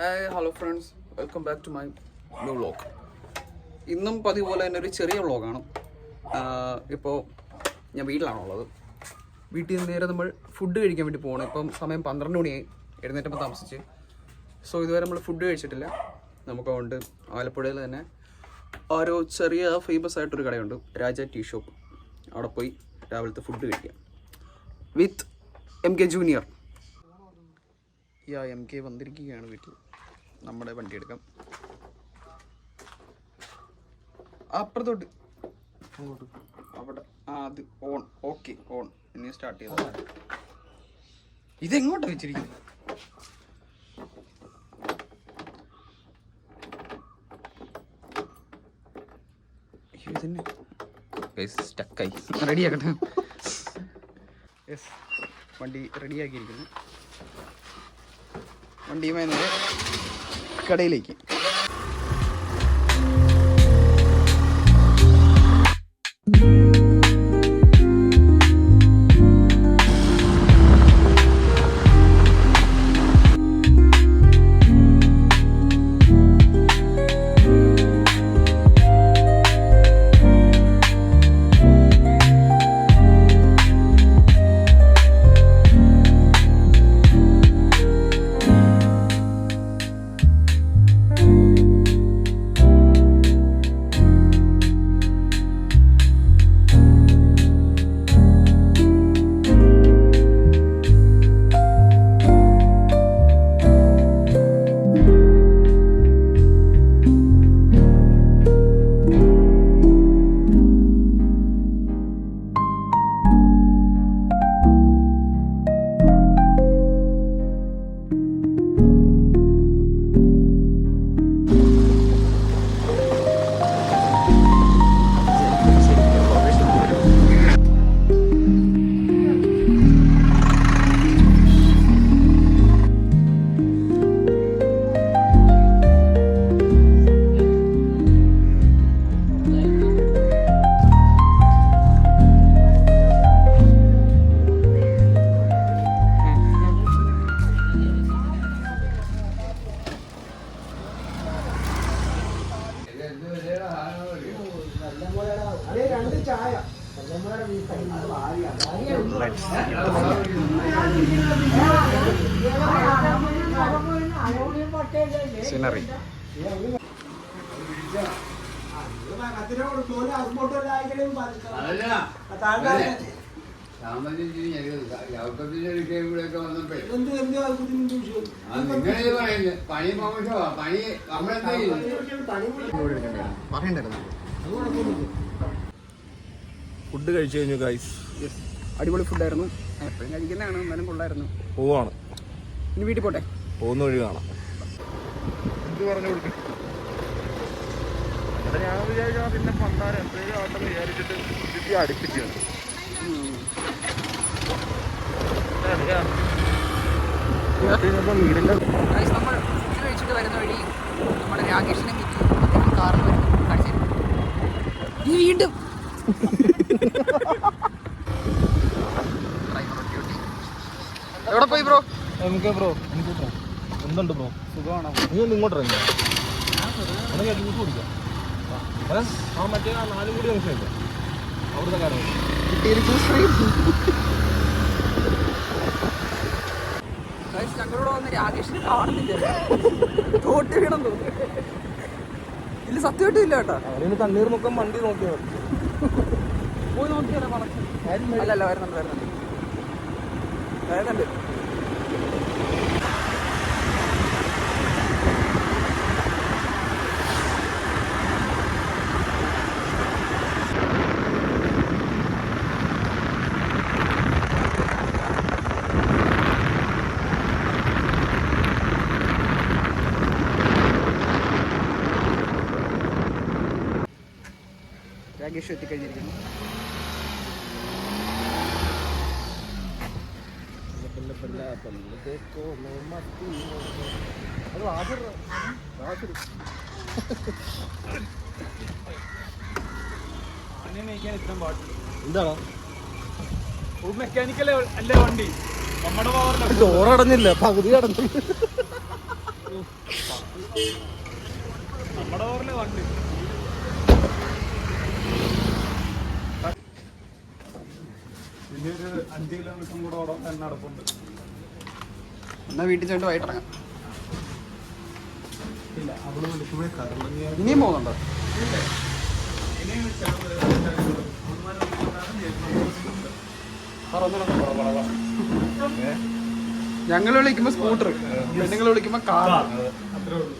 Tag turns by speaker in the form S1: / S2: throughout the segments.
S1: Hello friends, welcome back to my new vlog. ഇന്നും പതിവ് പോലെ തന്നെ ഒരു ചെറിയ വ്ളോഗാണ്. ഇപ്പോൾ ഞാൻ വീട്ടിലാണുള്ളത്. വീട്ടിൽ നിന്ന് നേരെ നമ്മൾ ഫുഡ് കഴിക്കാൻ വേണ്ടി പോകണം. ഇപ്പം സമയം 12 മണിയായി, എഴുന്നേറ്റപ്പോൾ താമസിച്ച്. സോ ഇതുവരെ നമ്മൾ ഫുഡ് കഴിച്ചിട്ടില്ല. നമുക്കതുകൊണ്ട് ആലപ്പുഴയിൽ തന്നെ ഒരു ചെറിയ ഫേമസ് ആയിട്ടൊരു കടയുണ്ട്, രാജ ടീ ഷോപ്പ്. അവിടെ പോയി രാവിലത്തെ ഫുഡ് കഴിക്കാം വിത്ത് MK ജൂനിയർ. MK വന്നിരിക്കുകയാണ് വീട്ടിൽ. നമ്മുടെ വണ്ടി എടുക്കാം. അപ്പുറത്തോട്ട് അവിടെ അത് ഓൺ. Okay, on. ഇനി സ്റ്റാർട്ട് ചെയ്താൽ ഇതെങ്ങോട്ടാണ് വെച്ചിരിക്കുന്നത്? ഇതന്നെ സ്റ്റക്കായി. റെഡിയാക്കട്ടെ. യെസ്, വണ്ടി റെഡിയാക്കിയിരിക്കുന്നു. വണ്ടിയുമായി നേരെ കടയിലേക്ക്. സീനറി
S2: ഫുഡ് കഴിച്ചു കഴിഞ്ഞു ഗൈസ്.
S1: അടിപൊളി ഫുഡായിരുന്നു. എപ്പോഴും കഴിക്കുന്നതാണ്, എന്നാലും കൊള്ളായിരുന്നു.
S2: പോവാണ്,
S1: ഇനി വീട്ടിൽ പോട്ടെ.
S2: പോകുന്ന വഴി കാണാം. ഇത് പറഞ്ഞു കൊടുക്കും. ഞാൻ വിചാരിച്ചാൽ പിന്നെ പണ്ടാരം എന്തെങ്കിലും ആട്ടെന്ന് വിചാരിച്ചിട്ട് ഇതിൽ അടുപ്പിച്ചു.
S1: നമ്മൾ ഫുഡ് കഴിച്ചിട്ട് വരുന്ന വഴി നമ്മുടെ രാകേഷിനെ കാറിൽ കാണിച്ചു. നീ വീണ്ടും എവിടെ പോയി ബ്രോ?
S2: എന്തുണ്ട് ബ്രോ?
S1: സുഖമാണോ?
S2: നീ ഒന്ന് ഇങ്ങോട്ട് ഇറങ്ങി ജ്യൂസ് കുടിക്കാം. മറ്റേ 4 കൂടി നിമിഷമില്ല അവിടുത്തെ കാര്യം
S1: കിട്ടിയൊരു ജ്യൂസ്. ഞങ്ങളോട് വന്ന് രാകേഷിനെ കാണുന്നില്ല. തോട്ട് വീണം തോന്നുന്നു. ഇല്ല, സത്യമായിട്ടും ഇല്ല കേട്ടോ.
S2: അവരിന് തണ്ണീർ മുക്കം വണ്ടി നോക്കിയാൽ
S1: പോയി നോക്കിയാലോ? അല്ലല്ല, വരുന്നുണ്ട് വരുന്നുണ്ട്. രാകേഷ് എത്തിക്കഴിഞ്ഞിരിക്കുന്നു.
S2: എന്താണ്
S3: മെക്കാനിക്കൽ അല്ലേ വണ്ടി? നമ്മുടെ
S2: ഡോറടഞ്ഞില്ല, പകുതി കടന്നു. നമ്മുടെ ഓറിലെ വണ്ടി പിന്നെ ഒരു 5 കിലോമീറ്റർ കൂടെ ഓടാൻ തന്നെ നടപ്പുണ്ട്.
S1: എന്നാ വീട്ടിൽ ചെന്നിട്ട് വൈകിട്ടിറങ്ങാം.
S2: ഇല്ല അവള് വിളിക്കുമ്പോഴേ കറങ്ങി
S1: ഇനിയും പോകുന്നുണ്ടോ? ഞങ്ങൾ വിളിക്കുമ്പോ സ്കൂട്ടർ, പെണ്ണുങ്ങൾ വിളിക്കുമ്പോ കാർ.
S2: അത്രേ ഉള്ളൂ.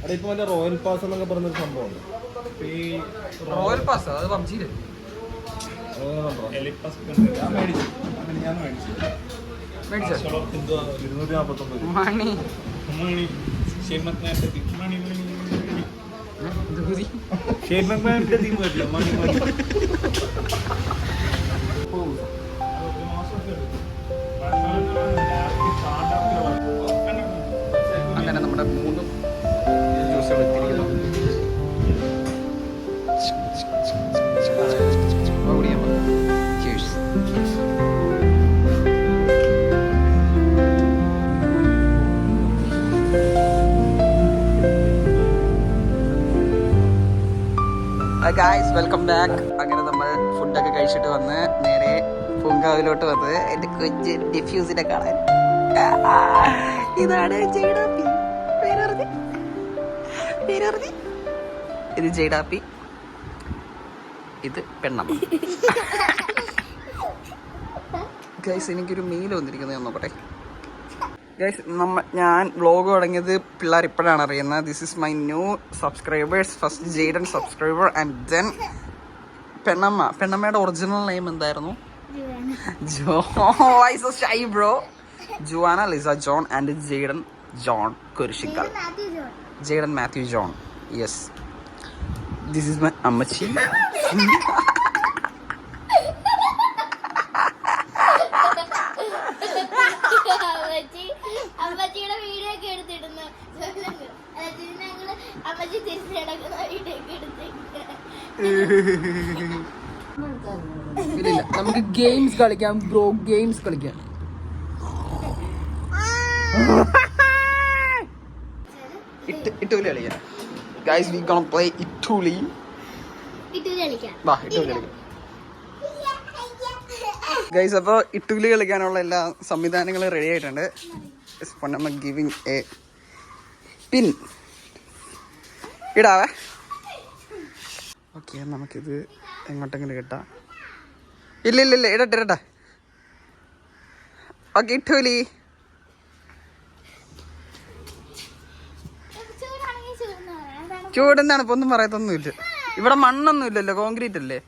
S2: അവിടെ ഇപ്പൊ മറ്റേ റോയൽ പാസ് എന്നൊക്കെ പറഞ്ഞൊരു സംഭവമുണ്ട്.
S1: റോയൽ പാസ് അത് പബ്ജിയില് മേടിച്ചോ?
S2: 249
S1: മണി അങ്ങനെ നമ്മുടെ 3 ജ്യൂസുകൾ എത്തിയിരിക്കുന്നു. Cheers. Guys welcome back. അങ്ങനെ നമ്മൾ ഫുഡൊക്കെ കഴിച്ചിട്ട് വന്ന് നേരെ പൂങ്കാവിലോട്ട് വന്ന് എൻ്റെ കൊഞ്ച് ഡിഫ്യൂസിനെ കാണാൻ. ഇതാണ് ജയ്ഡാപ്പി. പേരറിഞ്ഞ് ഇത് ജയ്ഡാപ്പി, ഇത് പെണ്ണമ്മ. ഗൈസ് എനിക്കൊരു മെയിൽ വന്നിരിക്കുന്നത് ഞാൻ നോക്കട്ടെ. ഗൈസ് ഞാൻ വ്ളോഗ് തുടങ്ങിയത് പിള്ളേർ ഇപ്പോഴാണ് അറിയുന്നത്. This is my new subscribers. First Jayden subscriber and then Pennamma. പെണ്ണമ്മയുടെ ഒറിജിനൽ നെയിം എന്തായിരുന്നു? Juana Lisa John and Jayden John Kurisikkal. Jayden Mathew John. Yes, this is my അമ്മച്ചി.
S3: അമ്മച്ചിയുടെ വീഡിയോ ഒക്കെ എടുത്തിടുന്നു. അമ്മച്ചി തിരിച്ചു കിടക്കുന്ന വീഡിയോ ഒക്കെ
S1: ഇല്ല, നമുക്ക് ഗെയിംസ് കളിക്കാം ബ്രോ. ഗെയിംസ് കളിക്കാം. ഇട്ടൂലി കളിക്കാം. ഗൈസ് വി ഗോണ പ്ലേ ഇട്ടൂലി. വാ ഇട്ടൂലി കളിക്കാം. ഗൈസ് അപ്പോൾ ഇട്ടൂലി കളിക്കാനുള്ള എല്ലാ സംവിധാനങ്ങളും റെഡി ആയിട്ടുണ്ട്. Ponnamma giving a pin. ഇടാവേ. ഓക്കെ, നമുക്കിത് എങ്ങോട്ടെങ്കിലും കിട്ടാം. ഇല്ല ഇടട്ടെ. ഓക്കെ ഇട്ടൂലി. ചൂടെന്നാണ് ഇപ്പൊ ഒന്നും പറയത്തൊന്നുമില്ല. ഇവിടെ മണ്ണൊന്നും ഇല്ലല്ലോ, കോൺക്രീറ്റ് അല്ലേ,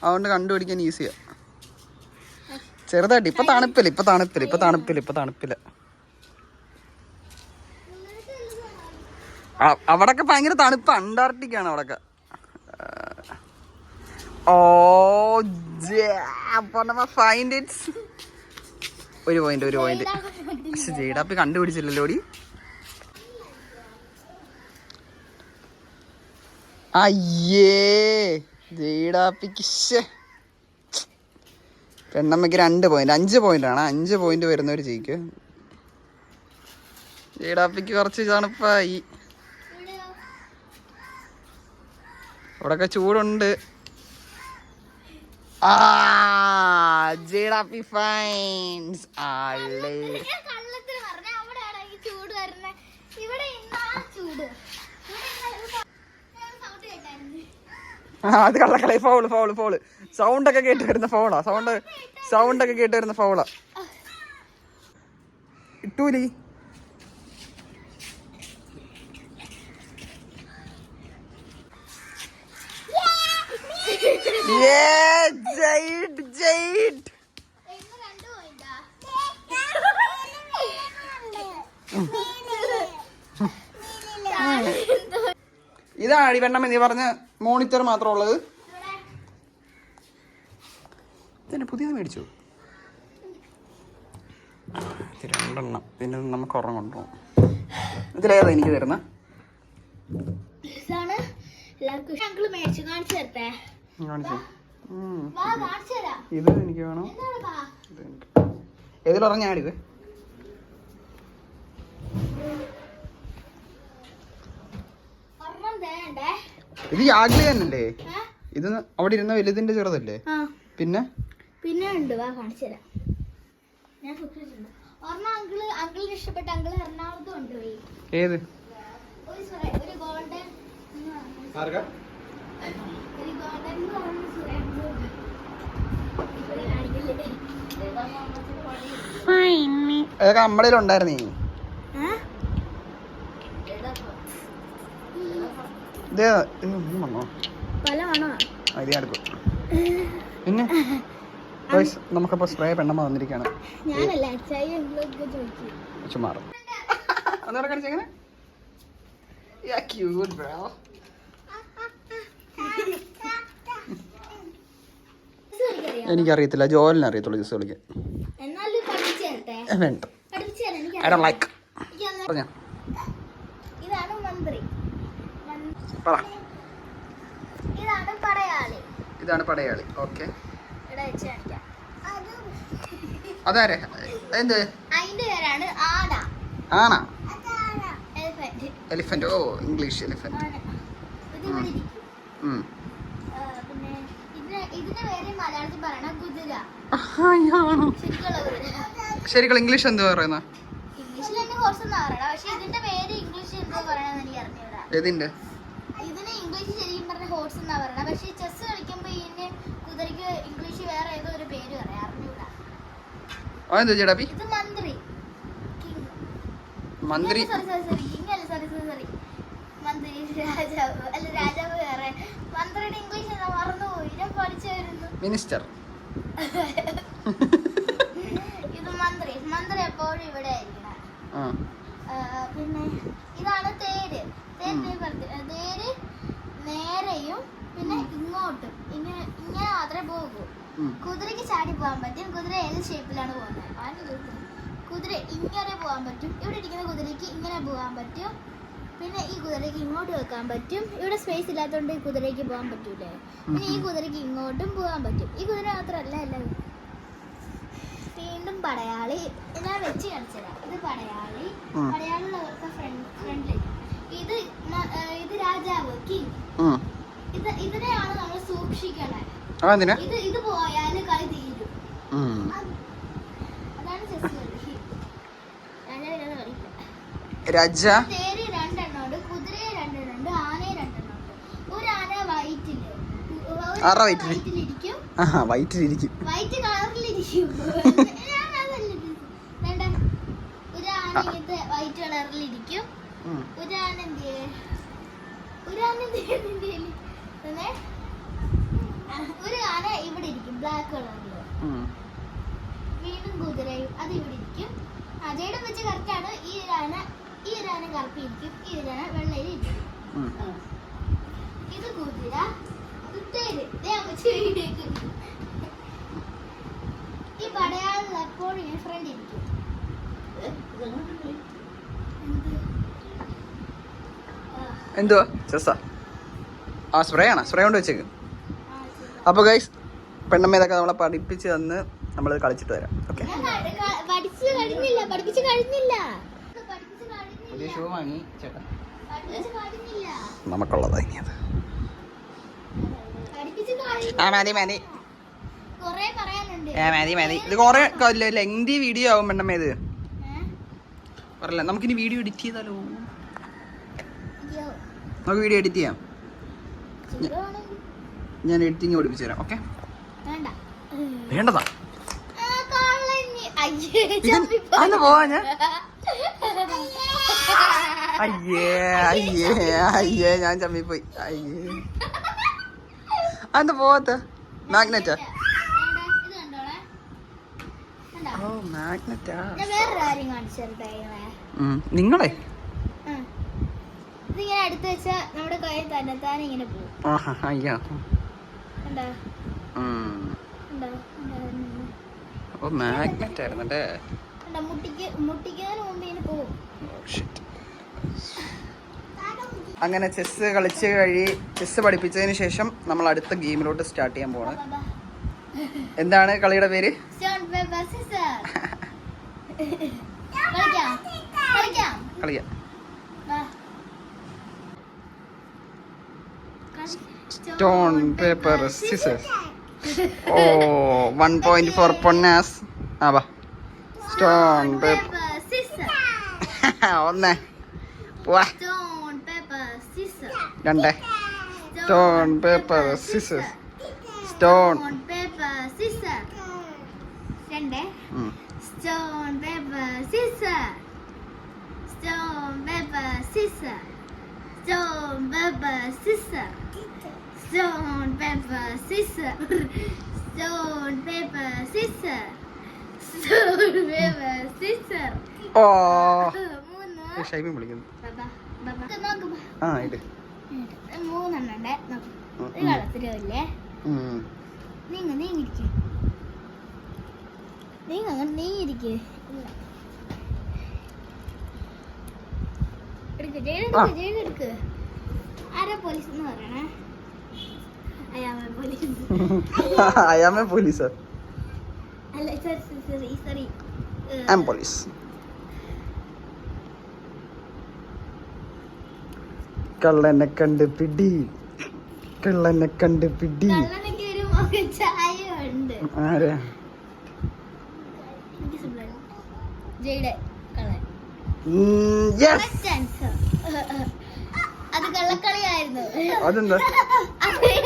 S1: അതുകൊണ്ട് കണ്ടുപിടിക്കാൻ ഈസിയാ. ചെറുതായിട്ട് ഇപ്പൊ തണുപ്പില്ല. അവിടൊക്കെ ഭയങ്കര തണുപ്പ്. അന്റാർട്ടിക്കാണ് അവിടൊക്കെ. Find it's. ഒരു പോയിന്റ്. പക്ഷെ ജെയ്ഡാപ്പി കണ്ടുപിടിച്ചില്ലല്ലോ. അയ്യേ ജെയ്ഡാപ്പിക്ക്. പെണ്ണമ്മയ്ക്ക് 2 പോയിന്റ്. 5 പോയിന്റാണ്. 5 പോയിന്റ് വരുന്നവർ ജയിക്കും. ജെയ്ഡാപ്പിക്ക് കുറച്ച് തണുപ്പായി. അവിടൊക്കെ ചൂടുണ്ട്. ജെയ്ഡാപ്പി ഫൈൻസ് ആളെ. അത് കള്ളക്കളി. ഫൗള്. സൗണ്ടൊക്കെ കേട്ട് വരുന്ന ഫൗളാ. സൗണ്ടൊക്കെ കേട്ട് വരുന്ന ഫൗളാ. ഇട്ടൂലി. ജെയ്ഡ്. ഇതാണ് ഈ പെണ്ണമ്മ നീ പറഞ്ഞ മോണിറ്റർ മാത്രം ഉള്ളത്. ഇതന്നെ പുതിയത് മേടിച്ചു. 2 പിന്നെ നമുക്ക് ഉറങ്ങ കൊണ്ടുപോകും. ഇതിലേതാ എനിക്ക് തരുന്ന?
S3: എല്ലാവർക്കും മേടിച്ചു കാണിച്ചു തരട്ടെ.
S1: കാണിച്ചു.
S3: വാ കാണിച്ചു തരാം.
S1: ഇത് എനിക്ക് വേണം.
S3: എന്താണ് വാ?
S1: ഇത് എനിക്ക്. ഏതിൽ പറഞ്ഞാടിത്?
S3: ഒരെണ്ണം തേണ്ടേ.
S1: ഇത് യാഗ്ലി തന്നല്ലേ?
S3: ഏ?
S1: ഇത് അവിടെ ഇരുന്ന വലുതിന്റെ ചെറുതല്ലേ?
S3: ആ
S1: പിന്നെ
S3: പിന്നെ ഉണ്ട്, വാ കാണിച്ചു തരാം. ഞാൻ സൂക്ഷിച്ചിട്ടുണ്ട്. ഒരെണ്ണം അങ്കിളിന് ഇഷ്ടപ്പെട്ട അങ്കിള് എറണാകുളത്ത് കൊണ്ടുപോയി.
S1: ഏത്?
S3: ഒരു ഗോൾഡൻ
S2: ആർക്കാ?
S3: ഒരു ഗോൾഡൻ എന്ന് പറഞ്ഞ സുരേന്ദ്ര ഇവിടെ കാണിക്കില്ലേ?
S1: അതൊക്കെ നമ്മളിൽ ഉണ്ടായിരുന്നേ. ഇത് ഒന്നും വന്നോ?
S3: പല മണോ?
S1: ഇത് ഞാൻ എടുക്കും. പിന്നെ ഗയ്സ്, നമുക്കപ്പോ സ്പ്രേ പെണ്ണമ്മ വന്നിരിക്കുകയാണ്.
S3: ഞാനല്ല അച്ചായി ചോദിച്ചു.
S1: ചുമ്മാറും അന്നേരം കാണിച്ചെങ്ങനെ? എനിക്കറിയത്തില്ല, ജോലിനെ അറിയത്തുള്ളൂ ജ്യൂസ് കളിക്കാൻ.
S3: എന്നാലും പഠിച്ചു തരട്ടെ?
S1: വേണ്ട,
S3: പഠിപ്പിച്ചു തരാം. എനിക്ക്
S1: I don't like. പറഞ്ഞോ,
S3: ഇതാണ് മന്ത്രി.
S1: പറ.
S3: ഇതാണ് പടയാളി.
S1: ഇതാണ് പടയാളി. ഓക്കെ,
S3: ഇവിടെ വെച്ച് കാണിക്കാം.
S1: അതാരെ? എന്ത്?
S3: അതിന്റെ പേരാണ് ആന.
S1: ആണാ?
S3: എലിഫന്റ്.
S1: എലിഫന്റ്. ഓ, ഇംഗ്ലീഷ് എലിഫന്റ്.
S3: ആന. ഇത് ഇവിടെ ഇരിക്കും. പിന്നെ ഇതിന്റെ പേര് മലയാളത്തിൽ പറയണ കുതിര. ശരിക്കുള്ള കുതിര.
S1: ശരിക്കും ഇംഗ്ലീഷ് എന്ത് പറയുന്ന?
S3: ഇംഗ്ലീഷിൽ തന്നെ ഹോഴ്സ് എന്നാ പറയണ, പക്ഷെ ഇതിന്റെ പേര് ഇംഗ്ലീഷ് എന്തോ പറയണെന്ന് എനിക്ക് അറിഞ്ഞൂടാ.
S1: ഏതിന്റെ?
S3: ഇതിന് ഇംഗ്ലീഷ് ശരിക്കും പറഞ്ഞ ഹോഴ്സ് എന്നാ പറയണ, പക്ഷെ ചെസ് കളിക്കുമ്പോ ഇതിന് കുതിരക്ക് ഇംഗ്ലീഷ് വേറെ ഏതോ ഒരു പേര് പറയാം, അറിഞ്ഞൂടാ.
S1: അതെന്താ ചേട്ടാപ്പി?
S3: ഇത് മന്ത്രി.
S1: മന്ത്രി?
S3: കിങ് അല്ല, സോറി. മന്ത്രി രാജാവ്. അല്ല, രാജാവ് വേറെ. മന്ത്രിയുടെ ഇംഗ്ലീഷ് എന്താ മറന്നുപോയി, ഞാൻ പഠിച്ചു വരുന്നു.
S1: മിനിസ്റ്റർ.
S3: ഇത് മന്ത്രി എപ്പോഴും ഇവിടെ ആയിരിക്കണം. പിന്നെ ഇതാണ് തേര്. തേര് നേരെയും പിന്നെ ഇങ്ങോട്ടും ഇങ്ങനെ മാത്രമേ പോകൂ. കുതിരക്ക് ചാടി പോകാൻ പറ്റും. കുതിര ഏത് ഷേപ്പിലാണ് പോകുന്നത്? കുതിര ഇങ്ങനെ പോകാൻ പറ്റും. ഇവിടെ ഇരിക്കുന്ന കുതിരക്ക് ഇങ്ങനെ പോകാൻ പറ്റും. പിന്നെ ഈ കുതിരക്ക് ഇങ്ങോട്ട് വെക്കാൻ പറ്റും. ഇവിടെ സ്പേസ് ഇല്ലാത്തതുകൊണ്ട് ഈ കുതിരക്ക് പോകാൻ പറ്റൂലേ. പിന്നെ ഈ കുതിരക്ക് ഇങ്ങോട്ടും പോകാൻ പറ്റും. ഈ കുതിര മാത്രമല്ല എല്ലാം. വീണ്ടും പടയാളി. ഞാൻ വെച്ച് കാണിച്ചതാ. ഇത് പടയാളി. പടയാളിയുള്ളവർക്ക് ഫ്രണ്ട്ലി. ഇത് രാജാവ്, കിങ്. ഇതിനെയാണ് നമ്മൾ സൂക്ഷിക്കേണ്ടത്. ഇത് പോയാല് കളി തീരും. അതാണ് ചെസ് കളി.
S1: രാജ.
S3: തേര് 2 എണ്ണമുണ്ട്, കുതിര 2 എണ്ണമുണ്ട്, ആന 2 എണ്ണമുണ്ട്. ഒരു ആന വൈറ്റിലിരിക്കും. വൈറ്റ് കളറിലിരിക്കും. ഒരു ആന ഇങ്ങനത്തെ വൈറ്റ് കളറിലിരിക്കും. ഒരു ആന ഒരു ആന ഇവിടെ ഇരിക്കും, ബ്ലാക്ക് കളറില്. വീണ്ടും കുതിരയും അത് ഇവിടെ ഇരിക്കും. അതേടെ വെച്ച് കറക്റ്റാണ്. ഈ ഒരു ആന കറുപ്പിരിക്കും, ഈ ഒരു ആന വെള്ളയിലിരിക്കും. ഇത് കുതിര, ഇത് തേര്. ഈ പടയാളിൽ എപ്പോഴും ഈ ഫ്രണ്ട് ഇരിക്കും.
S1: എന്തുവാ? ചെസ്സാ? ആ, സ്പ്രേ ആണ്. സ്പ്രേ കൊണ്ട് വെച്ചേക്ക്. അപ്പോൾ ഗൈസ്, പെണ്ണമ്മ ഇതൊക്കെ നമ്മളെ പഠിപ്പിച്ച് തന്ന് നമ്മൾ കളിച്ചിട്ട് വരാം. ഓക്കെ, പുതിയ ഷൂ വാങ്ങി ചേട്ടാ, നമുക്കുള്ളതാ ഇനി അത്. മതി. ഇത് കുറെ ലെങ്തി വീഡിയോ ആവും പെണ്ണമ്മ. ഇത് പറയല്ല, നമുക്കിനി വീഡിയോ എഡിറ്റ് ചെയ്താലോ? നമുക്ക് വീഡിയോ എഡിറ്റ് ചെയ്യാം. ഞാൻ എഡിറ്റിങ് പഠിപ്പിച്ചു തരാം. ഓക്കെ, വേണ്ടതാ. അന്ന് പോവാ ഞാൻ. അയ്യേ ഞാൻ ചമ്മിപ്പോയി. അന്ന് പോവാത്ത മാഗ്നറ്റാ? ഓ, മാഗ്നറ്റാ. നിങ്ങളെ
S3: ഇതിങ്ങനെ എടുത്ത് വെച്ചാ നമ്മുടെ കയ്യിൽ തന്നെത്താനെ ഇങ്ങനെ പോകും.
S1: ഓ, മാഗ്നറ്റ് ആയിരുന്നല്ലേ.
S3: മുട്ടിക്കുന്നതിന് മുമ്പ് ഇങ്ങനെ പോകും.
S1: അങ്ങനെ ചെസ്സ് ചെസ്സ് പഠിപ്പിച്ചതിന് ശേഷം നമ്മൾ അടുത്ത ഗെയിമിലോട്ട് സ്റ്റാർട്ട് ചെയ്യാൻ പോവാണ്. എന്താണ് കളിയുടെ പേര്? കളിക്കാം. Stone paper scissors. Oh 1 point for Ponnas. വാ. സ്റ്റോൺ പേപ്പർ ഒന്ന് പോവാ. 2 stone paper scissors. Stone
S3: paper scissor. 2 stone paper scissor. Stone paper scissor. Stone paper scissor. Stone paper scissor. Stone paper scissor. Stone paper scissor.
S1: Oh
S3: 3
S1: Shybin വിളിക്കുന്നു. ആ ഇത്
S3: 3 എണ്ണുണ്ട്. ഒരു കളത്തിലല്ലേ നീങ്ങിരിക്കേ. നീങ്ങിരിക്കേ. എടുക്ക്. ആരാ police എന്ന് പറയണേ?
S1: അയാമേ പോലീസ്.
S3: അല്ല സോറി.
S1: ആം പോലീസ്. കള്ളനെ കണ്ട് പിടി.
S3: കള്ളനൊക്കെ ഒരു മുഖച്ചായ ഉണ്ട്.
S1: ആരാ?
S3: ജയുടെ കള്ളൻ. അത് കള്ളക്കളിയായിരുന്നു.
S1: അതെന്താ?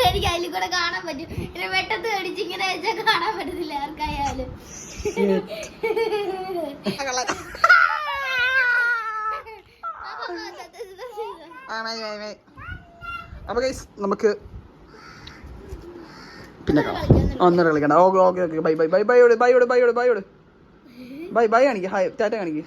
S3: എനിക്ക് അതിൽ കൂടെ കാണാൻ പറ്റും. ഇങ്ങനെ വെട്ടത്ത് കടിച്ച് ഇങ്ങനെ വെച്ചാൽ കാണാൻ പറ്റത്തില്ല ആർക്കായാലും.
S1: അപ്പൊ ഗൈസ് നമുക്ക് പിന്നെ കാണാം. ഒന്നര കളിക്കണ്ട. Okay okay okay. Bye bye bye ബൈയോട് ബൈയോട് ബൈയോട് ബൈയോട് ബൈ ബൈ കാണിക്ക്. ഹായ് ടാറ്റ കാണിക്ക്.